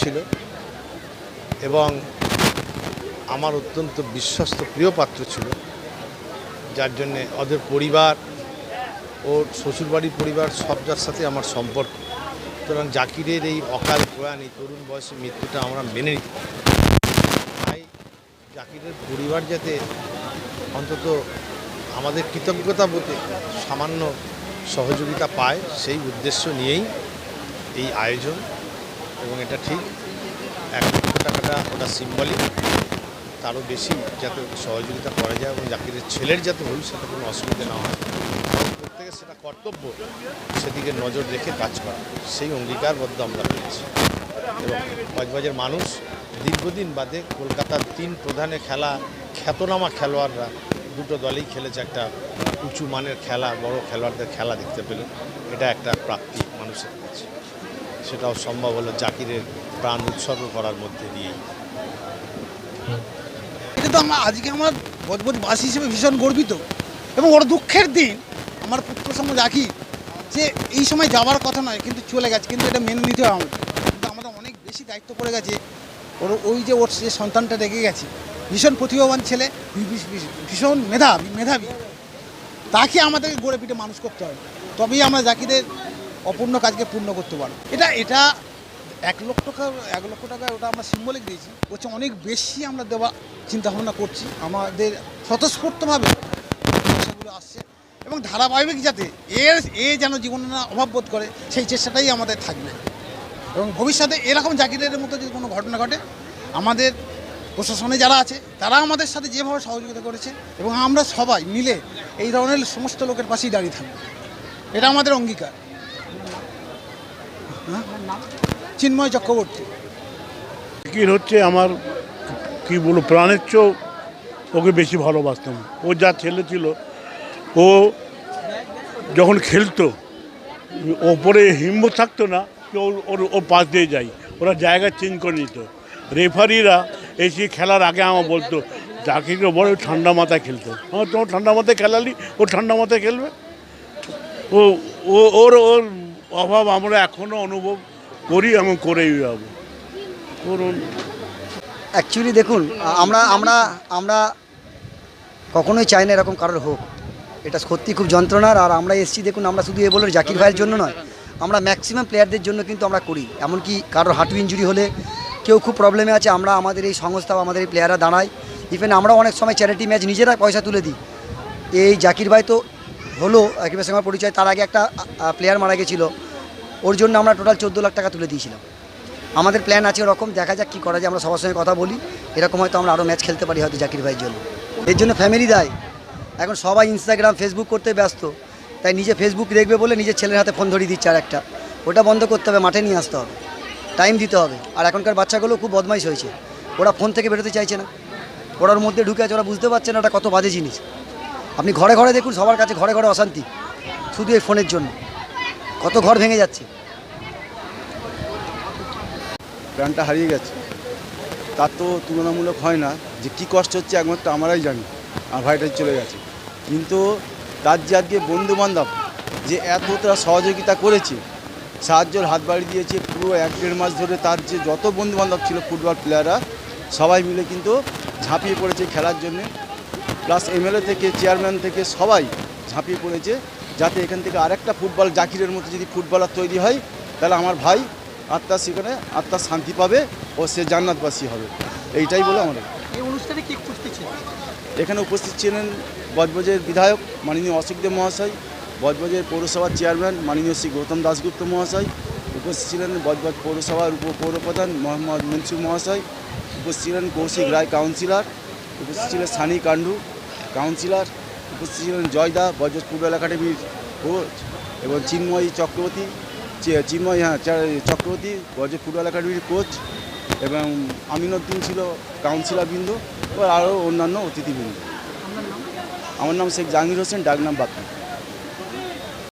ছিল এবং আমার অত্যন্ত বিশ্বস্ত প্রিয় পাত্র ছিল, যার জন্যে ওদের পরিবার, ওর শ্বশুরবাড়ির পরিবার সবটার সাথে আমার সম্পর্ক। সুতরাং জাকিরের এই অকাল প্রয়াণ, এই তরুণ বয়সে মৃত্যুটা আমরা মেনে নিতে পারি। তাই জাকিরের পরিবার যাতে অন্তত আমাদের কৃতজ্ঞতা বোধে সামান্য সহযোগিতা পায়, সেই উদ্দেশ্য নিয়েই এই আয়োজন। এবং এটা ঠিক 1 লক্ষ টাকাটা ওটা সিম্বলিক, তারও বেশি যাতে সহযোগিতা করা যায় এবং জাকিরের ছেলের যাতে ভবিষ্যতে কোনো অসুবিধা না হয়, প্রত্যেকের সেটা কর্তব্য, সেদিকে নজর রেখে কাজ করা, সেই অঙ্গীকারবদ্ধ আমরা পেয়েছি। এবং কক্সবাজারের মানুষ দীর্ঘদিন বাদে কলকাতার 3 প্রধানে খেলা খ্যাতনামা খেলোয়াড়রা দুটো দলেই খেলেছে, একটা উঁচু মানের খেলা, বড় খেলোয়াড়দের খেলা দেখতে পেল। এটা একটা প্রাপ্তি মানুষের কাছে, সেটাও সম্ভব হলো জাকিরের প্রাণ উৎসর্গ করার মধ্যে দিয়েই। এটা তো আজকে আমার বজবজবাসী হিসেবে ভীষণ গর্বিত এবং ওর দুঃখের দিন। আমার পুত্র সম জাকির যে এই সময় যাওয়ার কথা নয়, কিন্তু চলে গেছে, কিন্তু এটা মেনে নিতে হবে আমাদের। কিন্তু আমাদের অনেক বেশি দায়িত্ব পড়ে গেছে। ওর যে সন্তানটা রেখে গেছে, ভীষণ প্রতিভাবান ছেলে, ভীষণ মেধাবী, তাকে আমাদেরকে গড়ে পিঠে মানুষ করতে হবে, তবেই আমরা জাকিরের অপূর্ণ কাজকে পূর্ণ করতে পারবো। এটা 1 লক্ষ টাকা ওটা আমরা সিম্বলিক দিয়েছি, হচ্ছে অনেক বেশি আমরা দেওয়া চিন্তাভাবনা করছি। আমাদের স্বতঃস্ফূর্তভাবে পয়সাগুলো আসছে এবং ধারাবাহিক যাতে এ যেন জীবনে না অভাব বোধ করে, সেই চেষ্টাটাই আমাদের থাকবে। এবং ভবিষ্যতে এরকম জাকিরের মতো যদি কোনো ঘটনা ঘটে, আমাদের প্রশাসনে যারা আছে তারা আমাদের সাথে যেভাবে সহযোগিতা করেছে এবং আমরা সবাই মিলে এই ধরনের সমস্ত লোকের পাশেই দাঁড়িয়ে থাকবো, এটা আমাদের অঙ্গীকার। চিন্ময় চক্রবর্তী। জাকির হচ্ছে আমার কি বলবো, প্রাণের চেয়েও ওকে বেশি ভালোবাসতাম। ও যা ছেলে ছিল, ও যখন খেলতো ওপরে হিম্মত থাকতো না যে ওর পাশ দিয়ে যাই, ওরা জায়গা চেঞ্জ করে নিত। রেফারিরা এসে খেলার আগে আমার বলতো, জাকিরকে বড় ঠান্ডা মাথায় খেলতো। আমার তোমার ঠান্ডা মাথায় খেলালি, ও ঠান্ডা মাথায় খেলবে। ওর অভাব আমরা এখনও অনুভব করি এবং করেই যাবো। করুন অ্যাকচুয়ালি দেখুন, আমরা কখনোই চাই না এরকম কারোর হোক। এটা সত্যি খুব যন্ত্রণার। আর আমরা এসছি, দেখুন, আমরা শুধু বলে জাকির ভাইয়ের জন্য নয়, আমরা ম্যাক্সিমাম প্লেয়ারদের জন্য কিন্তু আমরা করি। এমনকি কারোর হাঁটু ইঞ্জুরি হলে, কেউ খুব প্রবলেমে আছে, আমরা আমাদের এই সংস্থা, আমাদের এই প্লেয়াররা দাঁড়াই। ইভেন আমরা অনেক সময় চ্যারিটি ম্যাচ নিজেরা পয়সা তুলে দিই। এই জাকির ভাই তো হলো একেবারে সঙ্গে পরিচয়, তার আগে একটা প্লেয়ার মারা গেছিলো, ওর জন্য আমরা টোটাল 14 লাখ টাকা তুলে দিয়েছিলাম। আমাদের প্ল্যান আছে ওরকম, দেখা যাক কী করা যায়। আমরা সবার সঙ্গে কথা বলি, এরকম হয়তো আমরা আরও ম্যাচ খেলতে পারি হয়তো জাকির ভাইয়ের জন্য। এর জন্য ফ্যামিলি দায়। এখন সবাই ইনস্টাগ্রাম, ফেসবুক করতে ব্যস্ত, তাই নিজে ফেসবুক দেখবে বলে নিজের ছেলের হাতে ফোন ধরিয়ে দিচ্ছে। আর একটা ওটা বন্ধ করতে হবে, মাঠে নিয়ে আসতে হবে, টাইম দিতে হবে। আর এখনকার বাচ্চাগুলো খুব বদমাইশ হয়েছে, ওরা ফোন থেকে বেরোতে চাইছে না, ওরার মধ্যে ঢুকে আছে, ওরা বুঝতে পারছে না এটা কত বাজে জিনিস। আপনি ঘরে ঘরে দেখুন, সবার কাছে ঘরে ঘরে অশান্তি, শুধু এই ফোনের জন্য কত ঘর ভেঙে যাচ্ছে। প্রাণটা হারিয়ে গেছে, তার তো তুলনামূলক হয় না। যে কী কষ্ট হচ্ছে একমাত্র আমরাই জানি। আর ভাইটাই চলে গেছে, কিন্তু তার যে আজকে বন্ধুবান্ধব যে এতটা সহযোগিতা করেছে, সাহায্যের হাত বাড়িয়ে দিয়েছে, পুরো 1-1.5 মাস ধরে তার যে যত বন্ধুবান্ধব ছিল ফুটবল প্লেয়াররা সবাই মিলে কিন্তু ঝাঁপিয়ে পড়েছে খেলার জন্যে। প্লাস এমএলএ থেকে চেয়ারম্যান থেকে সবাই ঝাঁপিয়ে পড়েছে, যাতে এখান থেকে আরেকটা ফুটবল জাকিরের মতো যদি ফুটবলার তৈরি হয়, তাহলে আমার ভাই আত্মার সেখানে আত্মার শান্তি পাবে ও সে জান্নাতবাসী হবে। এইটাই বলে আমাদের। এই অনুষ্ঠানে কি উপস্থিত ছিলেন? এখানে উপস্থিত ছিলেন বজবজের বিধায়ক মাননীয় অশোকদেব মহাশয়, বজবজের পৌরসভার চেয়ারম্যান মাননীয় শ্রী গৌতম দাশগুপ্ত মহাশয়, উপস্থিত ছিলেন বজবজ পৌরসভার উপপৌরপ্রধান মোহাম্মদ মনসুর মহাশয়, উপস্থিত ছিলেন কৌশিক রায় কাউন্সিলর, উপস্থিত ছিলেন সানি কান্ডু কাউন্সিলর, উপস্থিত ছিলেন জয়দা বজবজ ফুটবল একাডেমির কোচ, এবং চিন্ময় চক্রবর্তী বজবজ ফুটবল একাডেমির কোচ, এবং আমিনুদ্দিন ছিল কাউন্সিলর বৃন্দ, এবার আরও অন্যান্য অতিথিবৃন্দ। আমার নাম শেখ জাহাঙ্গীর হোসেন, ডাকনাম বাপ্পি।